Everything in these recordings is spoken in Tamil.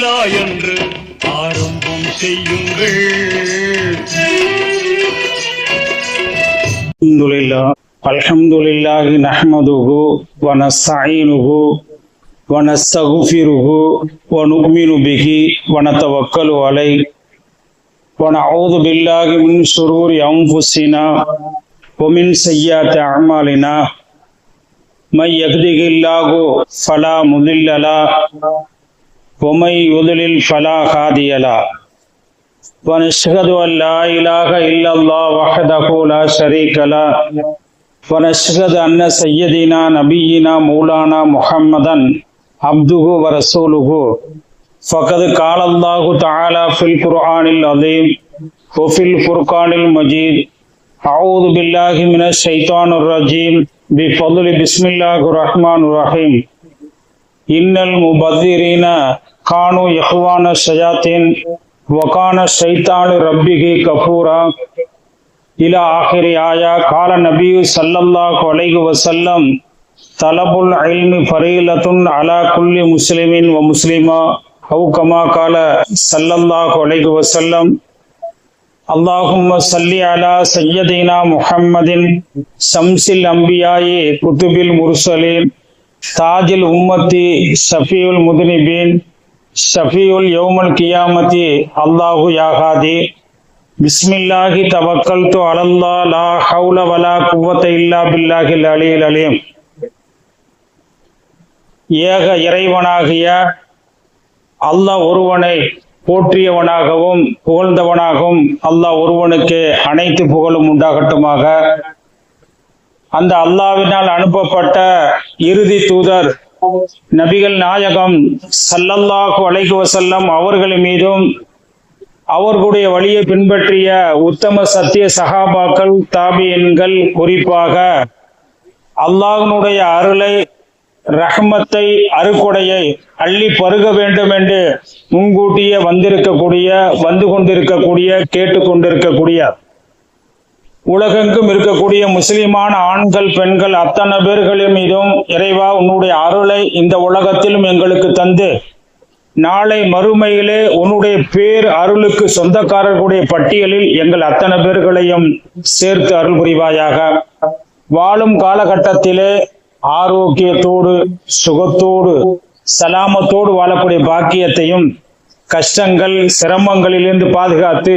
அல்ஹம்துலில்லாஹ் என்று ஆரம்பம் செய்யுங்கள். அல்ஹம்துலில்லாஹி நஹ்மதுஹு வ நஸ்தஈனுஹு வ நஸ்தக்ஃபிருஹு வ நு'மினு பிஹி வ நதவக்கலு அலைஹி வ நஊது பில்லாஹி மின் ஷுரூரி அன்ஃபுஸினா வ மின் ஸய்யிஆத்தி அஅமாலினா மை யஹ்திஹில்லாஹு ஃபலா முதில்ல லஹு வ மை யுத்லில் ஃபலா ஹாதிய லஹு வ நஷ்ஹது அன் லா இலாஹ இல்லல்லாஹ் வஹ்தஹு லா ஷரீக லஹு வ நஷ்ஹது அன்ன சய்யதினா நபியினா மௌலானா முஹம்மதன் அப்துஹு வ ரசூலுஹு ஃபகத் கால அல்லாஹு தஆலா ஃபில் குர்ஆனில் அஸீம் வ ஃபில் ஃபுர்கானில் மஜீத் அஊது பில்லாஹி மினஷ் ஷைத்தானிர் ரஜீம் பிஃபضل பிஸ்மில்லாஹிர் ரஹ்மானிர் ரஹீம் இன்னல் முபذிரீன கானு யஹ்வான ஷயாத்தீன் வ கான ஷைத்தானு ரப்பிஹி கஃபூரா இலா ஆகிரி ஆயா. கால நபி ஸல்லல்லாஹு அலைஹி வஸல்லம் தலபுல் இல்மி ஃபரீலத்துன் அலா குல்லி முஸ்லிமின் வ முஸ்லிமா அவு கமா கால ஸல்லல்லாஹு அலைஹி வஸல்லம். அல்லாஹும்ம ஸல்லி அலா சய்யதினா முஹம்மதின் ஷம்ஸில் அம்பியாயி குதுபில் முர்சலீன் தாஜில் உம்மத்தி ஷஃபீஉல் முத்னிபீன் ஷஃபீஉல் யௌமல் கியாமத்தி அல்லாஹு யா ஹாதி. பிஸ்மில்லாஹி தவக்கல்து அலல்லாஹ் லா ஹவுல வலா குவத்த இல்லா பில்லாஹில் அலியில் அலீம். ஏக இறைவனாகிய அல்லாஹ் ஒருவனை போற்றியவனாகவும் புகழ்ந்தவனாகவும் அல்லாஹ் ஒருவனுக்கு அனைத்து புகழும் உண்டாகட்டுமாக. அந்த அல்லாஹ்வினால் அனுப்பப்பட்ட இறுதி தூதர் நபிகள் நாயகம் ஸல்லல்லாஹு அலைஹி வஸல்லம் அவர்கள் மீதும் அவர்களுடைய வழியை பின்பற்றிய உத்தம சத்திய சஹாபாக்கள் தாபியன்கள் குறிப்பாக அல்லாஹ்வினுடைய அருளை ரஹ்மத்தை அருக்கொடையை அள்ளி பருக வேண்டும் என்று முன்கூட்டியே வந்து கொண்டிருக்கக்கூடிய கேட்டுக்கொண்டிருக்கக்கூடிய உலகெங்கும் இருக்கக்கூடிய முஸ்லிமான ஆண்கள் பெண்கள் அத்தனை பேர்களின் மீதும் இறைவா உன்னுடைய அருளை இந்த உலகத்திலும் எங்களுக்கு தந்து நாளை மறுமையிலே உன்னுடைய பேர் அருளுக்கு சொந்தக்காரர்களுடைய பட்டியலில் எங்கள் அத்தனை பேர்களையும் சேர்த்து அருள் புரிவாயாக. வாழும் காலகட்டத்திலே ஆரோக்கியத்தோடு சுகத்தோடு சலாமத்தோடு வாழக்கூடிய பாக்கியத்தையும் கஷ்டங்கள் சிரமங்களிலிருந்து பாதுகாத்து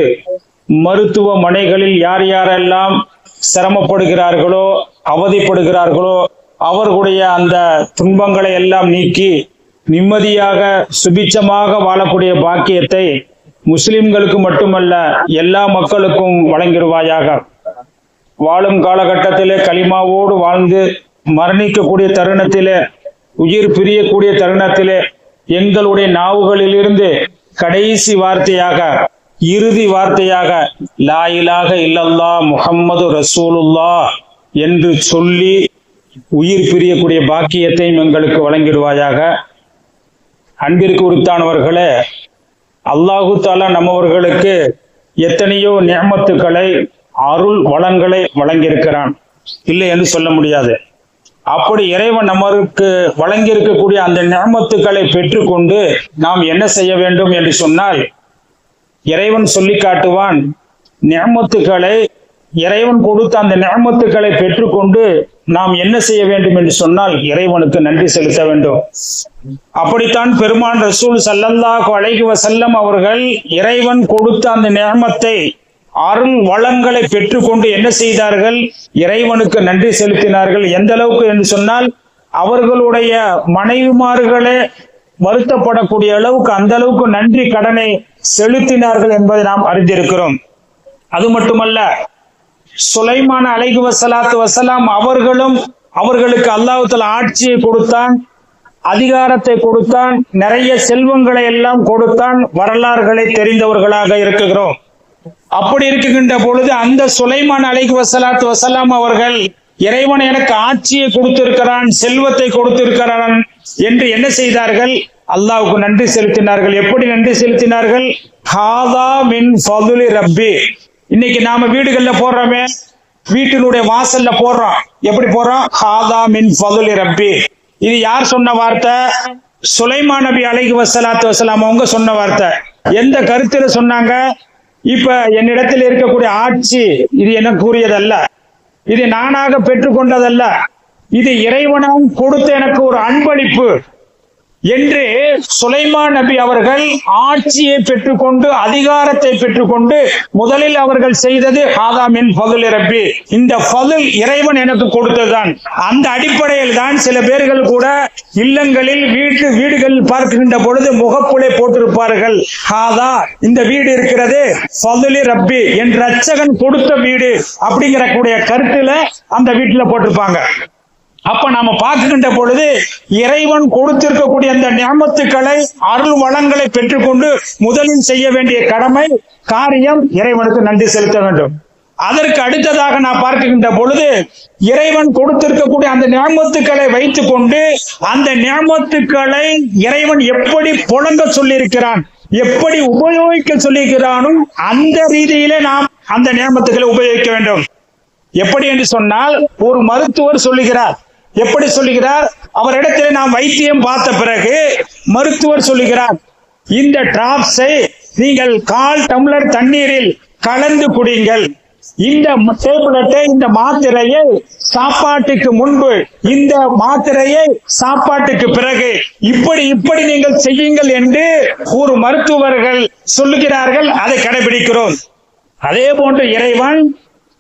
மருத்துவமனைகளில் யார் யாரெல்லாம் சிரமப்படுகிறார்களோ அவதிப்படுகிறார்களோ அவர்களுடைய அந்த துன்பங்களை எல்லாம் நீக்கி நிம்மதியாக சுபிச்சமாக வாழக்கூடிய பாக்கியத்தை முஸ்லிம்களுக்கு மட்டுமல்ல எல்லா மக்களுக்கும் வழங்கிடுவாயாக. வாழும் காலகட்டத்திலே களிமாவோடு வாழ்ந்து மரணிக்கக்கூடிய தருணத்திலே உயிர் பிரியக்கூடிய தருணத்திலே எங்களுடைய நாவுகளிலிருந்து கடைசி வார்த்தையாக இறுதி வார்த்தையாக லா இலாஹ இல்லல்லாஹ் முஹம்மது ரசூலுல்லாஹ் என்று சொல்லி உயிர் பிரியக்கூடிய பாக்கியத்தையும் எங்களுக்கு வழங்கிடுவாயாக. அன்பிற்கு உரித்தானவர்களே, அல்லாஹு தஆலா நம்மவர்களுக்கு எத்தனையோ நிஅமத்துக்களை அருள் வளங்களை வழங்கியிருக்கிறான், இல்லை என்று சொல்ல முடியாது. அப்படி இறைவன் நமக்கு வழங்கியிருக்கக்கூடிய அந்த நிஅமத்துக்களை பெற்றுக்கொண்டு நாம் என்ன செய்ய வேண்டும் என்று சொன்னால், இறைவன் சொல்லி காட்டுவான். நிஅமத்துக்களை இறைவன் கொடுத்த அந்த நிஅமத்துக்களை பெற்றுக்கொண்டு நாம் என்ன செய்ய வேண்டும் என்று சொன்னால் இறைவனுக்கு நன்றி செலுத்த வேண்டும். அப்படித்தான் பெருமான் ரசூல் ஸல்லல்லாஹு அலைஹி வஸல்லம் அவர்கள் இறைவன் கொடுத்த அந்த நிஅமத்தை அருள் வளங்களை பெற்றுக்கொண்டு என்ன செய்தார்கள்? இறைவனுக்கு நன்றி செலுத்தினார்கள். எந்த அளவுக்கு என்று சொன்னால் அவர்களுடைய மனைவிமார்களே வருத்தப்படக்கூடிய அளவுக்கு அந்த அளவுக்கு நன்றி கடனை செலுத்தினார்கள் என்பதை நாம் அறிந்திருக்கிறோம். அது மட்டுமல்ல, சுலைமான் அலைஹி வஸலாத்து வஸலாம் அவர்களும் அவர்களுக்கு அல்லாஹ் தஆலா ஆட்சியை கொடுத்தான், அதிகாரத்தை கொடுத்தான், நிறைய செல்வங்களை எல்லாம் கொடுத்தான். வரலாறுகளை தெரிந்தவர்களாக இருக்கிறோம். அப்படி இருக்குகின்ற பொழுது அந்த சுலைமான் அலைஹி வஸலாத்து வஸலாம் அவர்கள் இறைவன் எனக்கு ஆட்சியை கொடுத்திருக்கிறான், செல்வத்தை கொடுத்திருக்கிறான் என்று என்ன செய்தார்கள்? அல்லாஹ்வுக்கு நன்றி செலுத்தினார்கள். எப்படி நன்றி செலுத்தினார்கள்? ஹாதா மின் ஃபதுலி ரப்பி. இன்னைக்கு நாம வீடுகள்ல போடுறோமே, வீட்டினுடைய வாசல்ல போடுறோம். எப்படி போடுறோம்? ஹாதா மின் ஃபதுலி ரப்பி. இது யார் சொன்ன வார்த்தை? சுலைமான் நபி அலைஹி வஸலாத்து வஸலாம் அவங்க சொன்ன வார்த்தை. எந்த கருத்துல சொன்னாங்க? இப்ப என்னிடத்தில் இருக்கக்கூடிய ஆட்சி இது எனக்குரியதல்ல, இது நானாக பெற்றுக்கொண்டதல்ல, இது இறைவனாம் கொடுத்த எனக்கு ஒரு அன்பளிப்பு என்று சுலைமான் நபி அவர்கள் ஆட்சியை பெற்றுக்கொண்டு அதிகாரத்தை பெற்றுக்கொண்டு முதலில் அவர்கள் செய்தது ஹாதா மின் ஃபதுல் ரப்பி, இந்த ஃபதுல் இறைவன் எனக்கு கொடுத்ததுதான். அந்த அடிப்படையில் தான் சில பேர்கள் கூட இல்லங்களில் வீடுகளில் பார்க்கின்ற பொழுது முகப்புலை போட்டிருப்பார்கள், ஹாதா இந்த வீடு இருக்கிறது ஃபதுல் ரப்பி, என் ரட்சகன் கொடுத்த வீடு அப்படிங்கிற கூடிய கருத்துல அந்த வீட்டுல போட்டிருப்பாங்க. அப்ப நாம பார்க்கின்ற பொழுது இறைவன் கொடுத்திருக்கக்கூடிய அந்த நியமத்துக்களை அருள் வளங்களை பெற்றுக்கொண்டு முதலில் செய்ய வேண்டிய கடமை காரியம் இறைவனுக்கு நன்றி செலுத்த வேண்டும். அதற்கு அடுத்ததாக நான் பார்க்கின்ற பொழுது இறைவன் கொடுத்திருக்கக்கூடிய அந்த நியமத்துக்களை வைத்துக் கொண்டு அந்த நியமத்துக்களை இறைவன் எப்படி புழங்க சொல்லியிருக்கிறான், எப்படி உபயோகிக்க சொல்லியிருக்கிறானோ அந்த ரீதியிலே நாம் அந்த நியமத்துக்களை உபயோகிக்க வேண்டும். எப்படி என்று சொன்னால், ஒரு மருத்துவர் சொல்லுகிறார். எப்படி சொல்லுகிறார்? அவரிடத்தில் நாம் வைத்தியம் பார்த்த பிறகு மருத்துவர் சொல்லுகிறார், இந்த டிராப்ஸை நீங்கள் 1/4 டம்ளர் தண்ணீரில் கலந்து குடிங்கள், இந்த டேப்லெட்டை இந்த மாத்திரையை சாப்பாட்டுக்கு முன்பு, இந்த மாத்திரையை சாப்பாட்டுக்கு பிறகு, இப்படி நீங்கள் செய்யுங்கள் என்று ஒரு மருத்துவர்கள் சொல்லுகிறார்கள். அதை கடைபிடிக்கிறோம். அதே போன்று இறைவன்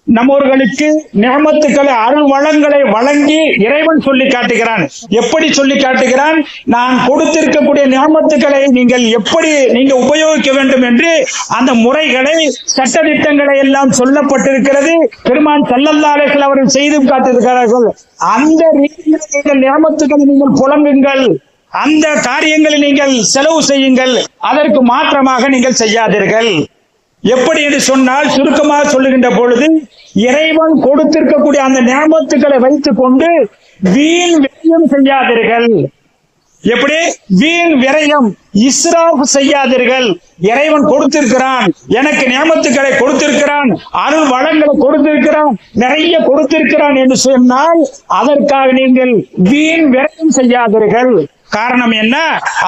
நம்மவர்களுக்கு நியமத்துக்களை அருள் வளங்களை வழங்கி இறைவன் சொல்லி காட்டுகிறான். எப்படி சொல்லி காட்டுகிறான்? நான் கொடுத்திருக்கக்கூடிய நியமத்துக்களை நீங்கள் எப்படி நீங்க உபயோகிக்க வேண்டும் என்று அந்த முறைகளை சட்டதிட்டங்களை எல்லாம் சொல்லப்பட்டிருக்கிறது. பெருமான் ஸல்லல்லாஹு அலைஹி வஸல்லம் அவர்கள் செய்து காட்டியிருக்கிறார்கள். அந்த ரீதியில் நீங்கள் நியமத்துக்களை நீங்கள் புலங்குங்கள், அந்த காரியங்களை நீங்கள் செலவு செய்யுங்கள், அதற்கு மாற்றமாக நீங்கள் செய்யாதீர்கள். எப்படி என்று சொன்னால், சுருக்கமாக சொல்லுகின்ற பொழுது இறைவன் கொடுத்திருக்கக்கூடிய அந்த நியமத்துக்களை வைத்துக் கொண்டு வீண் விரயம் செய்யாதீர்கள். எப்படி வீண் விரயம், இஸ்ராஃப் செய்யாதீர்கள். இறைவன் கொடுத்திருக்கிறான், எனக்கு நியமத்துக்களை கொடுத்திருக்கிறான், அருள் வளங்களை கொடுத்திருக்கிறான், நிறைய கொடுத்திருக்கிறான் என்று சொன்னால் அதற்காக நீங்கள் வீண் விரயம் செய்யாதீர்கள். காரணம் என்ன?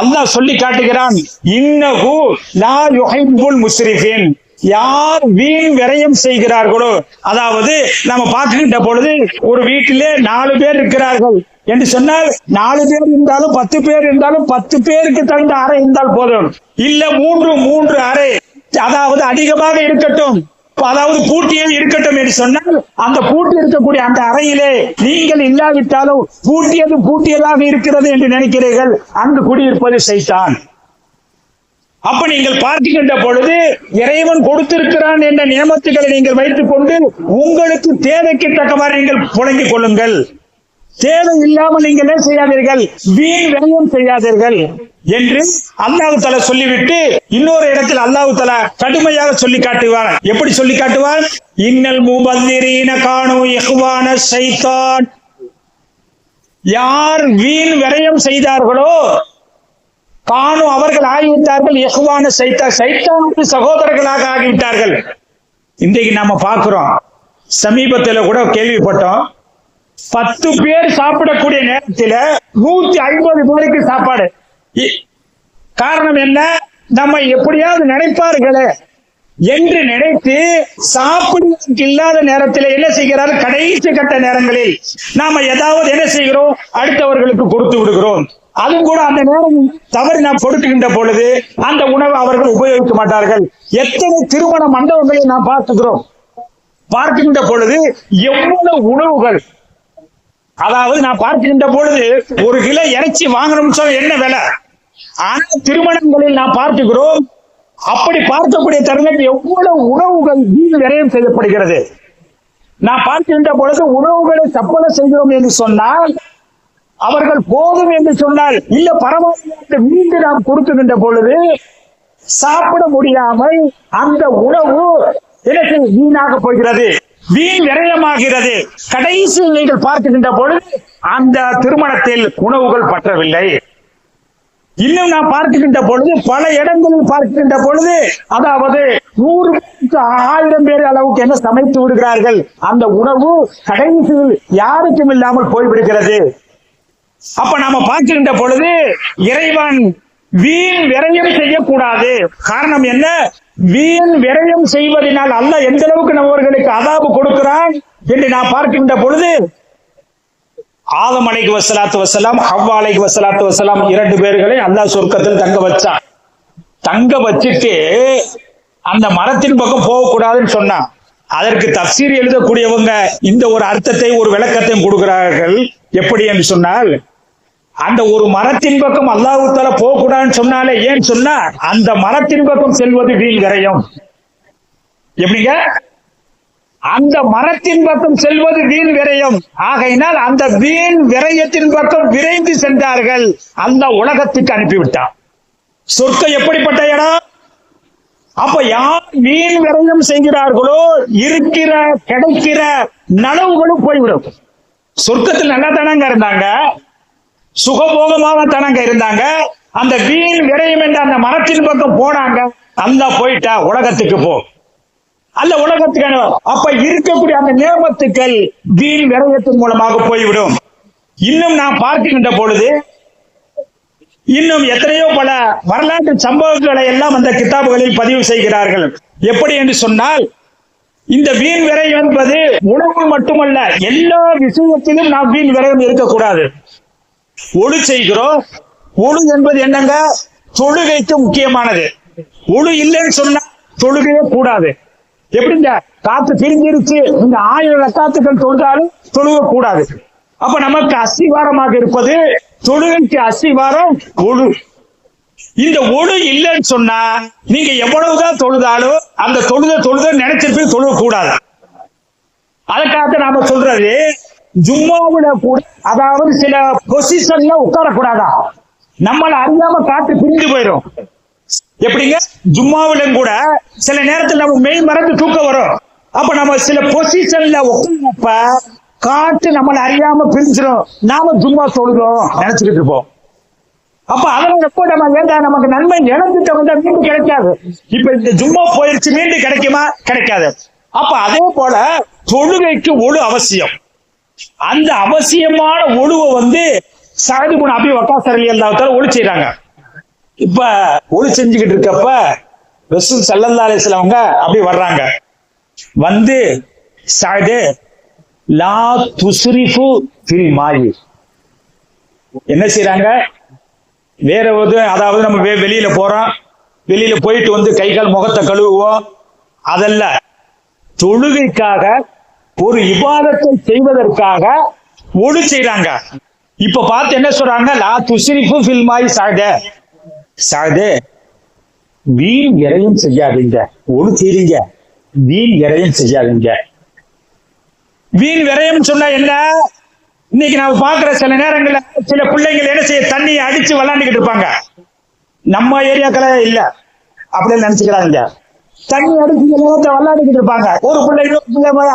அல்லாஹ் சொல்லி காட்டுகிறான், இன்னஹு லா யுஹிப்புல் முஸ்ரிஃபின், யார் வீண் விரயம் செய்கிறார்களோ, அதாவது நம்ம பார்க்கின்ற பொழுது ஒரு வீட்டிலே 4 பேர் இருக்கிறார்கள் என்று சொன்னால் 4 பேர் இருந்தாலும் 10 பேர் இருந்தாலும் 10 பேருக்கு தகுந்த அறை இருந்தால் போதும். இல்ல 3 அறை, அதாவது அதிகமாக இருக்கட்டும், அதாவது பூட்டியே இருக்கட்டும் என்று சொன்னால் அந்த பூட்டி இருக்கக்கூடிய அந்த அறையிலே நீங்கள் இல்லாவிட்டாலும் பூட்டியதாக இருக்கிறது என்று நினைக்கிறீர்கள், அங்கு குடியிருப்பது சைத்தான். அப்ப நீங்கள் பார்க்கின்ற பொழுது இறைவன் கொடுத்திருக்கிறான் என்ற நியமத்துக்களை நீங்கள் வைத்துக் கொண்டு உங்களுக்கு தேவைக்கு தக்கவாறு நீங்கள் புழங்கிக் கொள்ளுங்கள். தேவை இல்லாமல் நீங்கள் என்ன செய்யாதீர்கள், வீண் விரயம் செய்யாதீர்கள் என்று அல்லாஹ் தஆலா சொல்லிவிட்டு இன்னொரு இடத்தில் அல்லாஹ் தஆலா கடுமையாக சொல்லி காட்டுவார். எப்படி சொல்லி காட்டுவார்? இன்னல் முபல்லிரீன கானூ இஹ்வான ஷைத்தான், யார் வீண் விரயம் செய்தார்களோ கானு அவர்கள் ஆகிவிட்டார்கள் இஹ்வான ஷைத்தான், ஷைத்தானுக்கு சகோதரர்களாக ஆகிவிட்டார்கள். இன்றைக்கு நாம பார்க்கிறோம், சமீபத்தில் கூட கேள்விப்பட்டோம், 10 பேர் சாப்பிடக்கூடிய நேரத்தில் 150 பேருக்கு சாப்பாடு. காரணம் என்ன? நம்ம எப்படியாவது நினைப்பார்களே என்று நினைத்து சாப்பிடுவதற்கு இல்லாத நேரத்தில் என்ன செய்கிறார்? கடைசி கட்ட நேரங்களில் நாம ஏதாவது என்ன செய்கிறோம்? அடுத்தவர்களுக்கு கொடுத்து விடுகிறோம். அதுவும் கூட அந்த நேரம் தவறு நாம் கொடுக்கின்ற பொழுது அந்த உணவை அவர்கள் உபயோகிக்க மாட்டார்கள். எத்தனை திருமண மண்டபங்களை நாம் பார்க்கின்ற பொழுது எவ்வளவு உணவுகள், அதாவது நான் பார்க்கின்ற பொழுது 1 கிலோ இறைச்சி வாங்கணும்னு சொல்ல என்ன விலை, ஆனா திருமணங்களில் நாம் பார்க்கிறோம். அப்படி பார்க்கக்கூடிய தருணத்தில் எவ்வளவு உணவுகள் வீண் விரயம் செய்யப்படுகிறது. நான் பார்க்கின்ற பொழுது உணவுகளை சப்பளை செய்கிறோம் என்று சொன்னால், அவர்கள் போதும் என்று சொன்னால் இல்ல பரவாயில்லை மீண்டும் நாம் கொடுக்கின்ற பொழுது சாப்பிட முடியாமல் அந்த உணவு வீணாக போகிறது, வீண் விரயமாகிறது. கடைசியில் நீங்கள் பார்க்கின்ற பொழுது அந்த திருமணத்தில் உணவுகள் பற்றவில்லை. இன்னும் நாம் பார்க்கின்ற பொழுது பல இடங்களில் பார்க்கின்ற பொழுது அதாவது 100 பேருக்கு 1000 பேர் அளவுக்கு என்ன சமைத்து விடுகிறார்கள். அந்த உணவு கடைசியில் யாருக்கும் இல்லாமல் போய்விடுகிறது. அப்ப நாம பார்க்கின்ற பொழுது இறைவன் வீண் விரயம் செய்யக்கூடாது. காரணம் என்ன? வீண் விரயம் செய்வதனால் அல்லாஹ் எந்த அளவுக்கு நம்மவர்களுக்கு அதாபு கொடுக்கிறான் என்று நான் பார்க்கின்ற பொழுது, ஆதம் அலைஹி வஸலாத்து வஸலாம், ஹவ்வா அலைஹி வஸலாத்து வஸலாம் 2 பேர்களை அல்லாஹ் சொர்க்கத்தில் தங்க வச்சான். தங்க வச்சுட்டு அந்த மரத்தின் பக்கம் போகக்கூடாதுன்னு சொன்னான். அதற்கு தஃசீர் எழுதக்கூடியவங்க இந்த ஒரு அர்த்தத்தை, ஒரு விளக்கத்தையும் கொடுக்கிறார்கள். எப்படி என்று சொன்னால், அந்த ஒரு மரத்தின் பக்கம் அல்லாஹ் தஆலா போகக்கூடாதுன்னு சொன்னாலே, ஏன் சொன்னா அந்த மரத்தின் பக்கம் செல்வது வீண் விரயம். எப்படிங்க? அந்த மரத்தின் பக்கம் செல்வது வீண் விரயம். ஆகையினால் அந்த வீண் விரயத்தின் பக்கம் விரைந்து சென்றார்கள். அந்த உலகத்துக்கு அனுப்பிவிட்டான். சொர்க்கம் எப்படிப்பட்ட இடம்? அப்ப யார் வீண் விரயம் செய்கிறார்களோ இருக்கிற கிடைக்கிற நனவுகளும் போய்விடும். சொர்க்கத்தில் நல்லா தானங்க இருந்தாங்க, சுகபோகமாக தானங்க இருந்தாங்க. அந்த வீண் விரயம் என்ற அந்த மரத்தின் பக்கம் போனாங்க. அல்லா போயிட்டா உலகத்துக்கு போ, அல்ல உலகத்துக்கு. அப்ப இருக்கக்கூடிய அந்த நேமத்துக்கள் வீண் விரயத்தின் மூலமாக போய்விடும். இன்னும் நான் பார்க்கின்ற பொழுது இன்னும் எத்தனையோ பல வரலாற்று சம்பவங்களை எல்லாம் அந்த கிதாபுகளில் பதிவு செய்கிறார்கள். எப்படி என்று சொன்னால், இந்த வீண் விரயம் என்பது உணவு மட்டுமல்ல, எல்லா விஷயத்திலும் நாம் வீண் விரயம் இருக்கக்கூடாது. ஒழு செய்கிறோம். ஒழு என்பது என்னங்க? தொழுகைக்கு முக்கியமானது. ஒழு இல்லைன்னு சொன்னா தொழுகையே கூடாது. எப்படிங்க? காத்து பிரிஞ்சிருச்சு, இந்த 1000 ரக்காத்துக்கள் தொழுதாலும் தொழுக கூடாது. அப்ப நமக்கு அஸ்திவாரமாக இருப்பது, தொழுகைக்கு அஸ்திவாரம் ஒழு. இந்த ஒழு இல்லைன்னு சொன்னா நீங்க எவ்வளவுதான் தொழுதாலும் அந்த தொழுத நினைச்சிருப்பீங்க, தொழுக கூடாது. அதுக்காக நாம சொல்றது, ஜும்மாவுல கூட அதாவது சில பொசிஷன்ல உட்காரக்கூடாதா, நம்மள அறியாம காத்து பிரிஞ்சு போயிடும். எப்படிங்க? ஜும்மாவுல கூட சில நேரத்தில் நம்ம மெய் மறந்து தூக்கம் வரும். அப்ப நம்ம சில பொசிஷன்ல உட்கார்ந்தப்ப காத்து நம்மள அறியாம பிரிஞ்சிடும். நாம ஜும்மா தொழுகிறோம் நினைச்சுக்கிட்டு இருப்போம். அப்ப அதனால எப்போ நம்ம வேண்டாம், நமக்கு நன்மை இழந்துட்டு வந்தா மீண்டும் கிடைக்காது. இப்ப இந்த ஜும்மா போயிருச்சு, மீண்டும் கிடைக்குமா? கிடைக்காது. அப்ப அதே போல தொழுகைக்கு ஒழு அவசியம். அந்த அவசியமான ஒழுவை சஅத் இப்னு அபீ வக்காஸ் ரலியல்லாஹு தஆலா ஒழு செய்றாங்க. இப்ப ஒழு செஞ்சுக்கிட்டு இருக்கப்ப ரசூல் ஸல்லல்லாஹு அலைஹி வஸல்லம் அவங்க அப்படி வர்றாங்க. சஅத் லா துஸ்ரிஃபு ஃபில் மாயி, என்ன செய்றாங்க? வேற அதாவது நம்ம வெளியில போறோம், வெளியில போயிட்டு கை கால் முகத்தை கழுவுவோம், அதல்ல, தொழுகைக்காக ஒரு இபாதத்தை செய்வதற்காக ஒழு செய்றாங்க. இப்ப பார்த்து என்ன சொல்றாங்க? லா துஸ்ரிஃபு ஃபில் மாயி சஅத், வீண் விரயம் செய்யாதீங்க. ஒழு செய்றீங்க, வீண் விரயம் செய்யாதீங்க. வீண் விரயம் சொன்னா என்ன? இன்னைக்கு நாம பாக்குற சில நேரங்கள்ல சில பிள்ளைகள் என்ன செய்ய, தண்ணியை அடிச்சு விளையாண்டுக்கிட்டு இருப்பாங்க. நம்ம ஏரியாக்கள இல்ல, அப்படின்னு நினைச்சுக்கிறாங்க. தண்ணி அடிச்சு சில நேரத்தை விளையாடிக்கிட்டு இருப்பாங்க. ஒரு பிள்ளை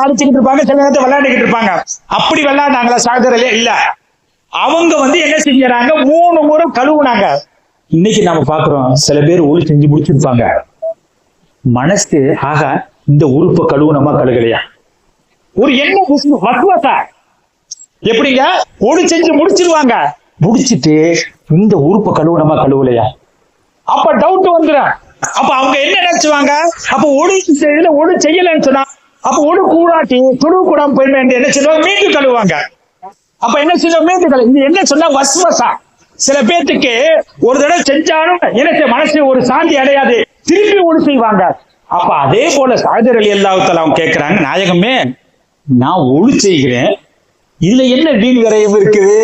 அடிச்சுக்கிட்டு இருப்பாங்க, சில நேரத்தை விளையாடிக்கிட்டு இருப்பாங்க. அப்படி விளையாண்டாங்களா சாகரிலே? இல்ல. அவங்க என்ன செஞ்சாங்க? 3 முறை கழுவுனாங்க. இன்னைக்கு நாம பாக்குறோம், சில பேர் ஒளி செஞ்சு முடிச்சிருப்பாங்க. மனசு ஆக இந்த உறுப்பை கழுவுனமா கழுகலையா, ஒரு என்ன வசுவசா. எப்படிங்க? ஒளி செஞ்சு முடிச்சிருவாங்க, முடிச்சிட்டு இந்த உறுப்பை கழுவுனமா கழுவலையா, அப்ப டவுட் வந்துடும். அப்ப அவங்க என்ன நினைச்சுவாங்க? அப்ப ஒளி செய்யலன்னு சொன்னா, அப்ப ஒளி கூடாட்டி தொழு கூடாம போயிடும். என்ன செய்வாங்க? மீண்டும் கழுவுவாங்க. அப்ப என்ன செய்வோம்? மீண்டும் கழுவு. இது என்ன சொன்னா வசுவசா. சில பேர்த்துக்கு ஒரு தடவை செஞ்சாலும் எனக்கு மனசு ஒரு சாந்தி அடையாது, திருப்பி ஒளி செய்வாங்க. அப்ப அதே போல சஅத் ரலியல்லாஹு தஆலா அவங்க கேட்கிறாங்க, நாயகமே, நான் ஒளி செய்கிறேன், இதுல என்ன வீண் விரயம் இருக்குது?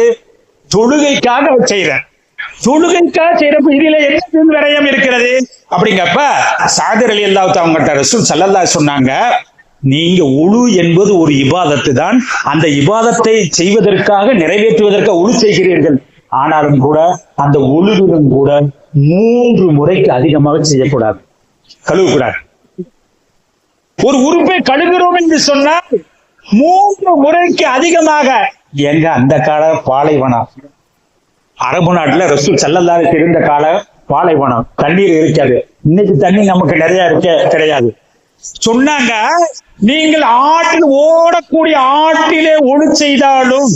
தொழுகைக்காக செய்யறேன், தொழுகைக்காக செய்யறப்ப இதுல என்ன வீண் விரயம் இருக்கிறது? அப்படிங்கப்ப சஅத் ரலியல்லாஹு தஆலா அவங்கள்ட்ட ரசூல் ஸல்லல்லாஹு அலைஹி சொன்னாங்க, நீங்க ஒழு என்பது ஒரு இபாதத்து தான். அந்த இபாதத்தை செய்வதற்காக, நிறைவேற்றுவதற்காக ஒழு செய்கிறீர்கள். ஆனாலும் கூட அந்த ஒழுவிலும் கூட 3 முறைக்கு அதிகமாக செய்யக்கூடாது, கழுவக்கூடாது. ஒரு உறுப்பை கழுவுகிறோம் என்று சொன்னால் 3 முறைக்கு அதிகமாக. எங்க அந்த கால பாலைவனம், அரபு நாட்டுல ரசூல் ஸல்லல்லாஹு அலைஹி இருந்த கால பாலைவனம், தண்ணீர் இருக்காது. இன்னைக்கு தண்ணி நமக்கு நிறைய கிடையாது. சொன்னாங்க, நீங்கள் ஆற்றில் ஓடக்கூடிய ஆற்றிலே ஒழு செய்தாலும்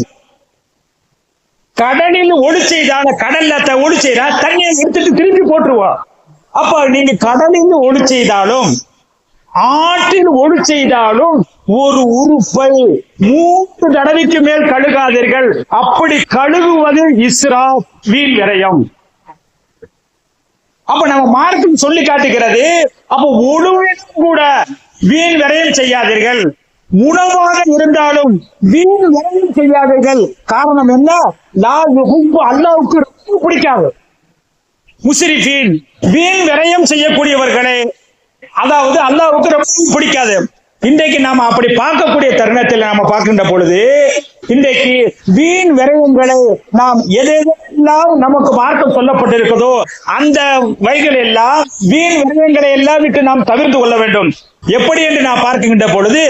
கடலில் ஒளி செய்தால கடல்ல ஒளி செய்தா தண்ணியை எடுத்துட்டு திருப்பி போட்டுருவோம். அப்ப நீங்க கடலில் ஒளி செய்தாலும் ஆற்றில் ஒளி செய்தாலும் ஒரு உறுப்பை 3 தடவைக்கு மேல் கழுகாதீர்கள். அப்படி கழுகுவது இஸ்ராப், வீண் விரயம். அப்ப நம்ம மார்க்கம் சொல்லி காட்டுகிறது. அப்ப உணவிலும் கூட வீண் விரயம் செய்யாதீர்கள். உணவாக இருந்தாலும் வீண் விரயம் செய்யாதீர்கள். காரணம் என்ன? அல்லாஹ்வுக்கு ரொம்ப பிடிக்காது. முஸ்ரிஃபீன், வீண் விரயம் செய்யக்கூடியவர்களே, அதாவது அல்லாஹ்வுக்கு ரொம்ப பிடிக்காது. இன்றைக்கு நாம அப்படி பார்க்கக்கூடிய தருணத்தில் நாம பார்க்கின்ற பொழுது இன்றைக்கு வீண் விரயங்களை நாம் எதெல்லாம் நமக்கு மார்க்கம் சொல்லப்பட்டிருக்கிறதோ அந்த வகைகள் எல்லாம் வீண் விரயங்களை எல்லாம் விட்டு நாம் தவிர்த்து கொள்ள வேண்டும். எப்படி என்று நான் பார்க்கின்ற பொழுது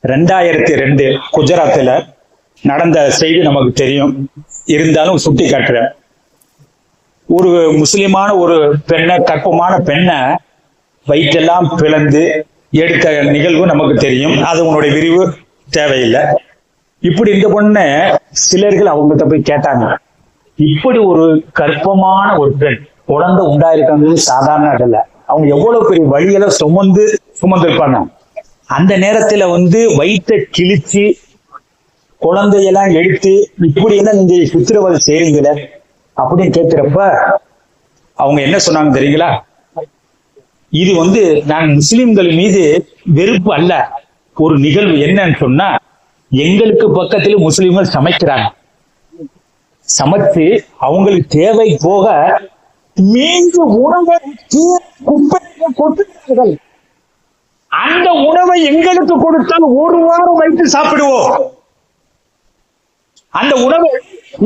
2002 குஜராத்தில் நடந்த செய்தி நமக்கு தெரியும். இருந்தாலும் சுட்டி காட்டுறேன். ஒரு முஸ்லிமான ஒரு பெண்ணை, கற்பமான பெண்ணை வயிற்றெல்லாம் பிளந்து எடுத்த நிகழ்வு நமக்கு தெரியும். அது உன்னுடைய விரிவு தேவையில்லை. இப்படி இந்த பொண்ணு சிலர்கள் அவங்ககிட்ட போய் கேட்டாங்க, இப்படி ஒரு கற்பமான ஒரு பெண் குழந்தை உண்டாயிருக்காங்க சாதாரண இல்ல, அவங்க எவ்வளவு பெரிய வழியெல்லாம் சுமந்திருப்பாங்க. அந்த நேரத்துல வயிற்றை கிழிச்சு குழந்தையெல்லாம் எடுத்து இப்படி எல்லாம் நீங்க சித்திரவதை செய்றீங்களே அப்படின்னு கேட்கிறப்ப அவங்க என்ன சொன்னாங்க தெரியுங்களா? இது நான் முஸ்லிம்கள் மீது வெறுப்பு அல்ல, ஒரு நிகழ்வு. என்னன்னு சொன்னா, எங்களுக்கு பக்கத்துல முஸ்லிம்கள் சமைக்கிறாங்க. சமைச்சு அவங்களுக்கு தேவை போக மீது உணவை கொட்டுகிறார்கள். அந்த உணவை எங்களுக்கு கொடுத்தால் 1 வாரம் வைத்து சாப்பிடுவோம். அந்த உணவை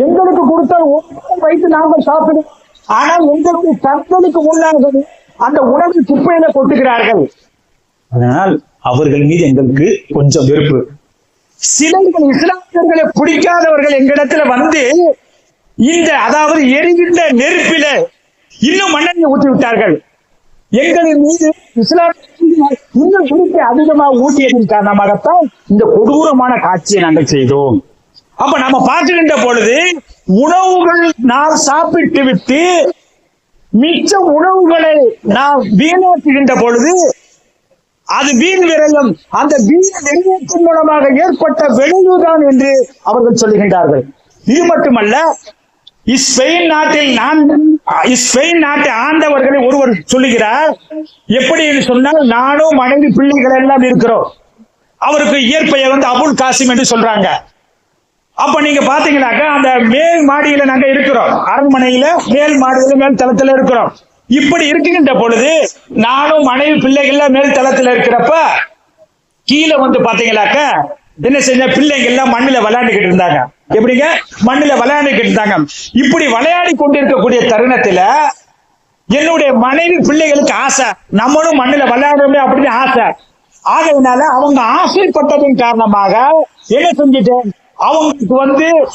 எங்களுக்கு கொடுத்தால் 1 வாரம் வைத்து நாங்கள் சாப்பிடுவோம். ஆனால் எங்களுக்கு கண்களுக்கு முன்னாக அந்த உணவு குப்பையில கொட்டுகிறார்கள். அதனால் அவர்கள் மீது எங்களுக்கு கொஞ்சம் வெறுப்பு. சிலர்கள் இஸ்லாமியர்களை பிடிக்காதவர்கள் எங்களிடத்துல அதாவது எரிகின்ற நெருப்பில இன்னும் மண்ணெண்ணெய் ஊற்றி விட்டார்கள். எங்களின் மீது இஸ்லாமிய இன்னும் குறிப்பை அதிகமாக ஊட்டியதன் காரணமாகத்தான் இந்த கொடூரமான காட்சியை நாங்கள் செய்தோம். அப்ப நம்ம பார்க்கின்ற பொழுது உணவுகள் நாம் சாப்பிட்டு விட்டு மிச்ச உணவுகளை நாம் வீணாக்குகின்ற பொழுது அது வீண் விரயம். அந்த வீண் விரயத்தின் மூலமாக ஏற்பட்ட விளைவுதான் என்று அவர்கள் சொல்லுகின்றார்கள். இது மட்டுமல்ல, ஸ்பெயின் நாட்டை ஆண்டவர்களை ஒருவர் சொல்லுகிறார். எப்படி என்று சொன்னால், நானும் மனைவி பிள்ளைகள் எல்லாம் இருக்கிறோம். அவருக்கு இயற்பெயர் அபுல் காசிம் என்று சொல்றாங்க. அப்ப நீங்க பாத்தீங்கன்னாக்கா அந்த மேல் மாடியில நாங்க இருக்கிறோம், அரண்மனையில மேல் மாடியில மேல் தளத்துல இருக்கிறோம். இப்படி இருக்கின்ற பொழுது நானும் மனைவி பிள்ளைகள் மேல் தளத்துல இருக்கிறப்ப கீழே பாத்தீங்கன்னாக்க என்ன செஞ்ச பிள்ளைங்க எல்லாம் மண்ணில விளையாண்டுகிட்டு இருந்தாங்க. எப்படிங்க? மண்ணில விளையாண்டுகிட்டு இருந்தாங்க. இப்படி விளையாடி கொண்டிருக்கக்கூடிய தருணத்துல என்னுடைய மனைவி பிள்ளைகளுக்கு ஆசை, நம்மளும் மண்ணில விளையாடுறோமே அப்படின்னு ஆசை. ஆகையினால அவங்க ஆசைப்பட்டதன் காரணமாக என்ன செஞ்சுட்டேன், அவங்களுக்கு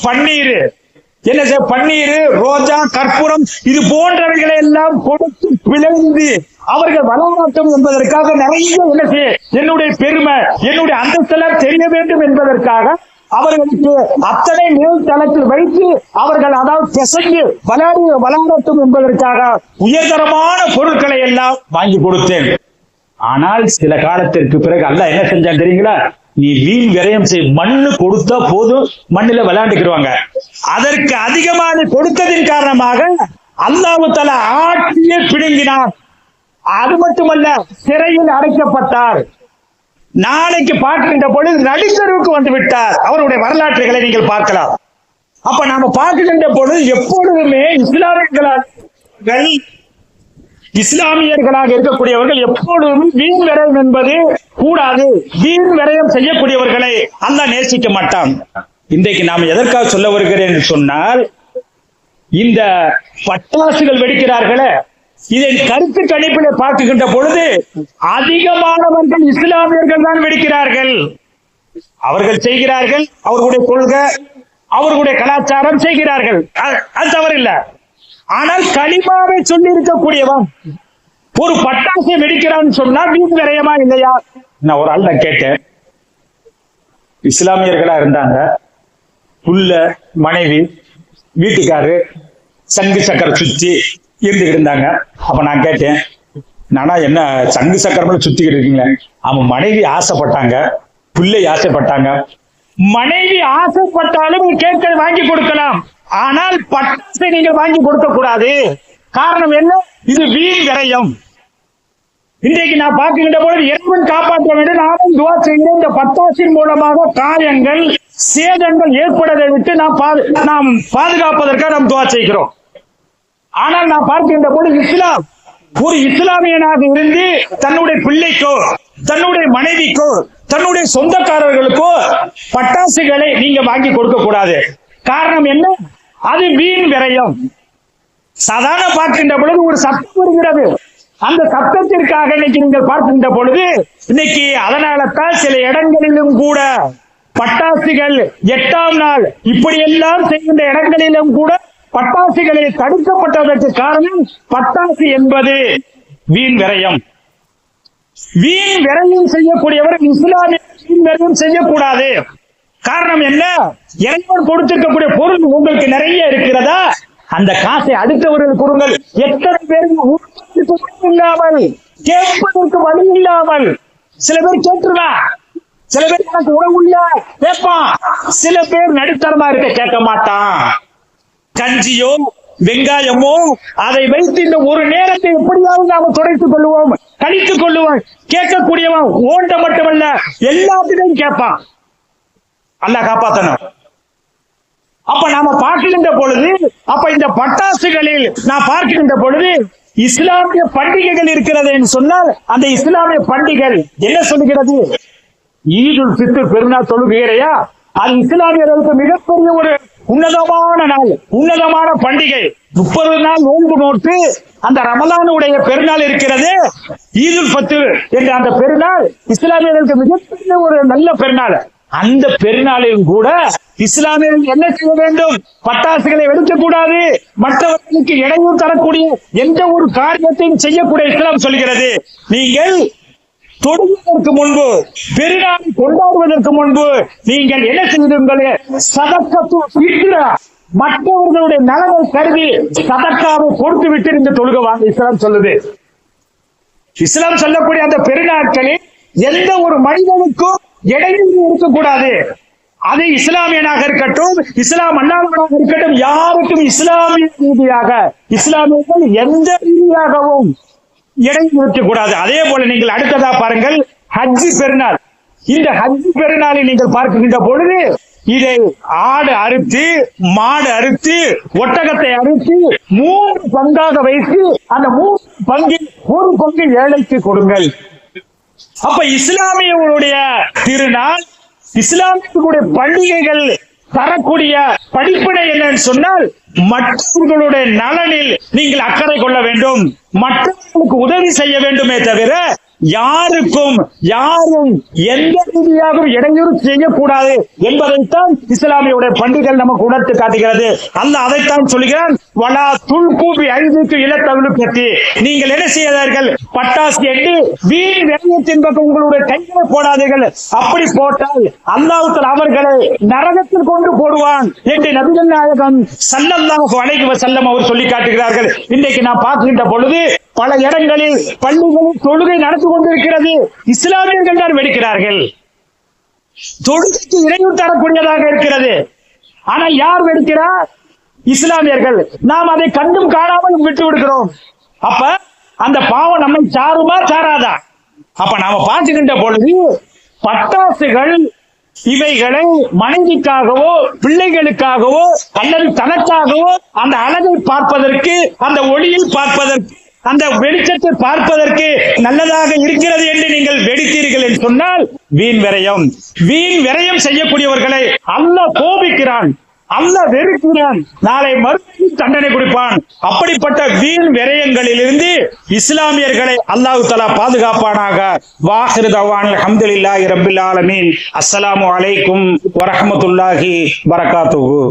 பன்னீர், பன்னீர், ரோஜா, கற்பூரம் இது போன்றவைகளை எல்லாம் கொடுத்து பிளந்து அவர்கள் வரலாற்றம் என்பதற்காக நிறைய என்னுடைய பெருமை, என்னுடைய அந்தஸ்தெல்லாம் தெரிய வேண்டும் என்பதற்காக அவர்களுக்கு அத்தனை மேல் தளத்தில் வைத்து அவர்கள் அதாவது பிசைந்து விளையாடட்டும் என்பதற்காக உயர்தரமான பொருட்களை எல்லாம் வாங்கி கொடுத்தேன். ஆனால் சில காலத்திற்கு பிறகு அல்லாஹ் என்ன செஞ்சான் தெரியுங்களா? நீ வீண் விரயம் செய், மண்ணு கொடுத்தா போதும், மண்ணில விளையாண்டுக்கிடுவாங்க. அதற்கு அதிகமாக கொடுத்ததின் காரணமாக அல்லாஹ் தஆலா ஆட்சியை பிடுங்கினார். அது மட்டுமல்ல, சிறையில் அடைக்கப்பட்டார். நாளைக்கு பார்க்கின்ற பொழுது நடுத்தருவுக்கு வந்து விட்டார். அவருடைய வரலாற்றுகளை நீங்கள் பார்க்கலாம். அப்ப நாம பார்க்கின்ற பொழுது எப்பொழுதுமே இஸ்லாமியர்களாக இருக்கக்கூடியவர்கள் எப்பொழுதும் வீண் விரயம் என்பது கூடாது. வீண் விரயம் செய்யக்கூடியவர்களை அல்லாஹ் நேசிக்க மாட்டான். இன்றைக்கு நாம் எதற்காக சொல்ல வருகிறேன் என்று சொன்னால், இந்த பட்டாசுகள் வெடிக்கிறார்களே, இதை கருத்து கணிப்பில் பார்க்கின்ற பொழுது அதிகமானவர்கள் இஸ்லாமியர்கள் தான் வெடிக்கிறார்கள். அவர்கள் செய்கிறார்கள், அவர்களுடைய கொள்கை, அவர்களுடைய கலாச்சாரம் செய்கிறார்கள், அது தவறில்லை. ஆனால் களிமாவை சொல்லி இருக்கக்கூடியவன் ஒரு பட்டாசை வெடிக்கிறான்னு சொன்னா வீண் விரயமா இல்லையா? நான் ஒரு ஆள் கேட்டேன், இஸ்லாமியர்களா இருந்தாங்க, புள்ள மனைவி வீட்டுக்காரு சங்கு சக்கரம் சுத்தி இருந்துகிட்டு இருந்தாங்க. அப்ப நான் கேட்டேன், நானா என்ன சங்கு சக்கரம் சுத்திக்கிட்டு இருக்கீங்களே? அவன் மனைவி ஆசைப்பட்டாங்க, பிள்ளை ஆசைப்பட்டாங்க. மனைவி ஆசைப்பட்டாலும் கேட்க வாங்கி கொடுக்கலாம், ஆனால் பட்டாசை நீங்கள் வாங்கி கொடுக்க கூடாது. காரணம் என்ன? இது வீண் விரயம். இன்றைக்கு நான் பார்க்கின்ற பொழுது இறைவன் காப்பாற்ற வேண்டும், நானும் துவா செய்கிறேன். இந்த பட்டாசின் மூலமாக காயங்கள் சேதங்கள் ஏற்படுவதை விட்டு நாம் பாதுகாப்பதற்காக நாம் துவா செய்கிறோம். ஆனால் நான் பார்க்கின்ற பொழுது இஸ்லாம் ஒரு இஸ்லாமியனாக இருந்து தன்னுடைய பிள்ளைக்கோ தன்னுடைய மனைவிக்கோ தன்னுடைய சொந்தக்காரர்களுக்கோ பட்டாசுகளை நீங்க வாங்கி கொடுக்க கூடாது. காரணம் என்ன? அது வீண் விரயம். சாதாரண பார்க்கின்ற பொழுது ஒரு சத்தம் வருகிறது, அந்த சத்தத்திற்காக இன்னைக்கு நீங்கள் பார்க்கின்ற பொழுது இன்னைக்கு அதனால தான் சில இடங்களிலும் கூட பட்டாசுகள் 8ஆம் நாள் இப்படியெல்லாம் செய்கின்ற இடங்களிலும் கூட பட்டாசுகளை தடுக்கப்பட்டதற்கு காரணம் பட்டாசு என்பது வீண் விரயம். வீண் விரயம் செய்யக்கூடியவர் இஸ்லாமிய வீண் விரயம் செய்யக்கூடாது. காரணம் என்ன? இறைவன் கொடுத்திருக்கக்கூடிய பொருள் உங்களுக்கு நிறைய இருக்கிறதா, அந்த காசை அடுத்தவர்கள் கொடுங்கள். எத்தனை பேருக்கு இல்லாமல் கேட்பதற்கு வழி இல்லாமல் சில பேர் கேட்டுருவா, சில பேர் எனக்கு உணவு இல்ல கேட்பான், சில பேர் நடுத்தரமா இருக்க கேட்க மாட்டான். கஞ்சியோ வெங்காயமோ அதை வைத்து இந்த ஒரு நேரத்தை எப்படியாவது நாம துடைத்துக் கொள்வோம், கழித்துக் கொள்ளுவோம். கேட்கக்கூடியவன் ஓண்ட மட்டுமல்ல எல்லாத்திலையும் கேட்பான். அல்லாஹ் காப்பாத்தணும். அப்ப நாம பார்க்கின்ற பொழுது, அப்ப இந்த பட்டாசுகளில் நான் பார்க்கின்ற பொழுது இஸ்லாமிய பண்டிகைகள் இருக்கிறது என்று சொன்னால், அந்த இஸ்லாமிய பண்டிகைகள் என்ன சொல்லுகிறது? ஈதுல் ஃபித்ர் பெருநாள் தொழுகையா, அது இஸ்லாமியர்களுக்கு மிகப்பெரிய ஒரு உன்னதமான நாள், உன்னதமான பண்டிகை. 30 நாள் நோன்பு நோட்டு அந்த ரமலானுடைய பெருநாள் இருக்கிறது, ஈதுல் ஃபித்ர் என்ற அந்த பெருநாள் இஸ்லாமியர்களுக்கு மிகப்பெரிய ஒரு நல்ல பெருநாள். அந்த பெருநாளிலும் கூட இஸ்லாமியர்கள் என்ன செய்ய வேண்டும்? பட்டாசுகளை வெடிக்கக்கூடாது, மற்றவர்களுக்கு இடையூறு தரக்கூடிய எந்த ஒரு காரியத்தையும் செய்யக்கூடிய இஸ்லாம் சொல்கிறது. நீங்கள் தொடுவதற்கு முன்பு, பெருநாளை கொண்டாடுவதற்கு முன்பு நீங்கள் என்ன செய்வீர்கள்? சதக்கத்து ஃபித்ரா, மற்றவர்களுடைய நலனை கருதி சதக்காவை கொடுத்து விட்டு இந்த தொழுகை வாங்க இஸ்லாம் சொல்லுது. இஸ்லாம் சொல்லக்கூடிய அந்த பெருநாட்களில் எந்த ஒரு மனிதனுக்கும் இடையூறு இருக்கக்கூடாது. அது இஸ்லாமியனாக இருக்கட்டும், இஸ்லாம் அல்லாதவனாக இருக்கட்டும், யாருக்கும் இஸ்லாமிய ரீதியாக இஸ்லாமியர்கள் எந்த ரீதியாகவும் இடையூறு இருக்கக்கூடாது. அதே போல நீங்கள் அடுத்ததா பாருங்கள், ஹஜ் பெருநாள். இந்த ஹஜ் பெருநாளை நீங்கள் பார்க்கின்ற பொழுது இதை ஆடு அறுத்து, மாடு அறுத்து, ஒட்டகத்தை அறுத்து 3 பங்காக வைத்து அந்த 3 பங்கில் 1 பங்கு ஏழைக்கு கொடுங்கள். அப்ப இஸ்லாமியர்களுடைய திருநாள், இஸ்லாமியர்களுடைய பண்டிகைகள் தரக்கூடிய படிப்பினை என்னன்னு சொன்னால், மற்றவர்களுடைய நலனில் நீங்கள் அக்கறை கொள்ள வேண்டும், மற்றவர்களுக்கு உதவி செய்ய வேண்டுமே தவிர யாரும் எந்த ரீதியாகவும் இடையூறு செய்யக்கூடாது என்பதைத்தான் இஸ்லாமியுடைய பண்டிகை நமக்கு உணர்த்து காட்டுகிறது. அல்லாஹ் அதைத்தான் சொல்கிறான், வலா துல்கூபி ஐதுக்கு இலத்தவிழு பற்றி நீங்கள் என்ன செய்யாதீர்கள்? பட்டாசு எட்டு வீண் விரயத்தின் பக்கம் உங்களுடைய கைகளை போடாதீர்கள். அப்படி போட்டால் அல்லாஹ் அவர்களை நரகத்தில் கொண்டு போடுவான் என்று நபிகள் நாயகம் ஸல்லல்லாஹு அலைஹி வஸல்லம் அவர் சொல்லி காட்டுகிறார்கள். இன்றைக்கு நான் பார்க்கின்ற பொழுது பல இடங்களில் பள்ளிகளில் தொழுகை நடந்து கொண்டிருக்கிறது, இஸ்லாமியர்கள் தான் வெடிக்கிறார்கள். தொழுகைக்கு இடையூறு தரக்கூடியதாக இருக்கிறது. ஆனா யார் வெடிக்கிறார்? இஸ்லாமியர்கள். நாம் அதை கண்டும் காணாமல் விட்டு விடுகிறோம். அப்ப அந்த பாவம் நம்மை சாருமா சாராதா? அப்ப நாம பார்த்துக்கின்ற பொழுது பட்டாசுகள் இவைகளை மனைவிக்காகவோ பிள்ளைகளுக்காகவோ அல்லது தனக்காகவோ அந்த அழகை பார்ப்பதற்கு, அந்த ஒளியில் பார்ப்பதற்கு, அந்த வெளிச்சத்தை பார்ப்பதற்கு நல்லதாக இருக்கிறது என்று நீங்கள் வெடித்தீர்கள் என்று சொன்னால் வீண் விரயம். வீண் விரயம் செய்யக்கூடியவர்களை அல்லாஹ் கோபிக்கிறான், அல்லாஹ் வெறுக்கிறான், நாளை மறுமையில் தண்டனை கொடுப்பான். அப்படிப்பட்ட வீண் விரயங்களிலிருந்து இஸ்லாமியர்களை அல்லாஹ் தஆலா பாதுகாப்பானாக. வாஹிரு தவானில் அல்ஹம்துலில்லாஹி ரப்பில் ஆலமீன். அஸ்ஸலாமு அலைக்கும் வரஹ்மத்துல்லாஹி வபரகாத்துஹு.